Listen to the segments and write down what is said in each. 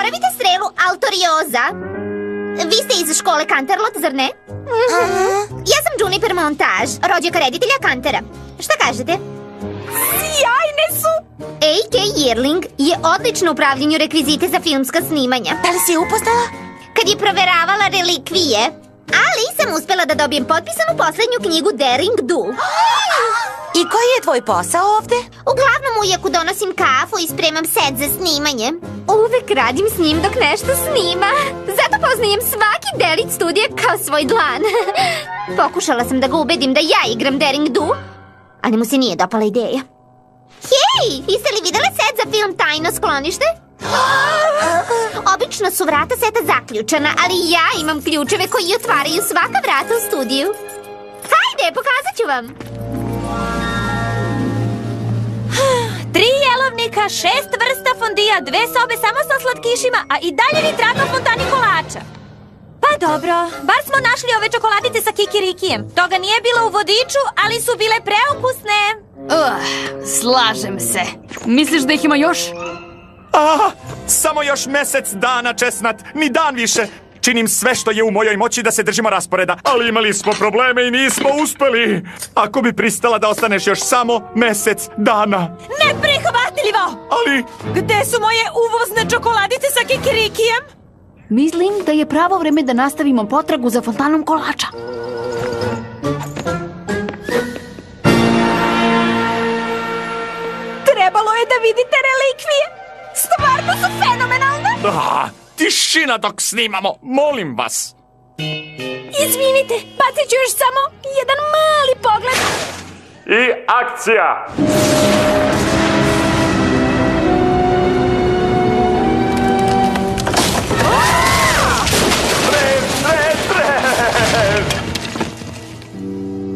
zaboravite strelu Altorioza. Vi ste iz škole Canterlot, zar ne? Ja sam Juniper Montage, rođaka reditelja Cantera. Šta kažete? Sjajne su! A.K. Yearling je odlično u upravljanju rekvizite za filmska snimanja. Da li si je upoznala? Kad je proveravala relikvije, ali sam uspela da dobijem potpisanu poslednju knjigu Daring Do. I koji je tvoj posao ovde? Uglavnom ujak donosim kafu i spremam set za snimanje. Uvek radim s njim dok nešto snima. Zato poznajem svaki delić studija kao svoj dlan. Pokušala sam da ga ubedim da ja igram Daring Do, ali mu se nije dopala ideja. Hej, jeste li videli set za film Tajno sklonište? Obično su vrata seta zaključana, ali ja imam ključeve koji otvaraju svaka vrata u studiju. Hajde, pokazat ću vam. 3 jelovnika, 6 vrsta fondija, 2 sobe samo sa slatkišima, a i dalje nitrato fontani kolača. Pa dobro, bar smo našli ove čokoladice sa kikirikijem. Toga nije bilo u vodiču, ali su bile preukusne. Slažem se. Misliš da ih ima još? Samo još mesec dana, Česnat, ni dan više. Činim sve što je u mojoj moći da se držimo rasporeda, ali imali smo probleme i nismo uspeli. Ako bi pristala da ostaneš još samo mesec dana. Neprihvatljivo! Ali... Gde su moje uvozne čokoladice sa kikirikijem? Mislim da je pravo vreme da nastavimo potragu za fontanom kolača. Trebalo je da vidite relikvije. Stvarno su fenomenalne. Tišina dok snimamo, molim vas. Izvinite, bacit ću još samo jedan mali pogled. I akcija!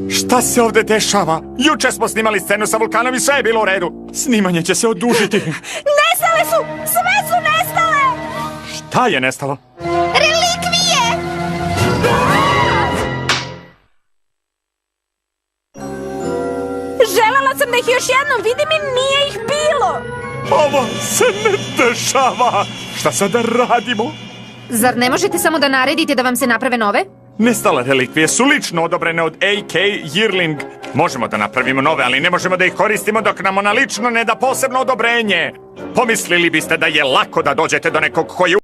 Šta se ovde dešava? Juče smo snimali scenu sa vulkanom i sve je bilo u redu. Snimanje će se odužiti. Nestale su! Sve su nestale! Šta je nestalo? Relikvije! Želela sam da ih još jednom vidim i nije ih bilo! Ovo se ne dešava. Šta sad da radimo? Zar ne možete samo da naredite da vam se naprave nove? Nestale relikvije su lično odobrene od A.K. Yearling. Možemo da napravimo nove, ali ne možemo da ih koristimo dok nam ona lično ne da posebno odobrenje. Pomislili biste da je lako da dođete do nekog koji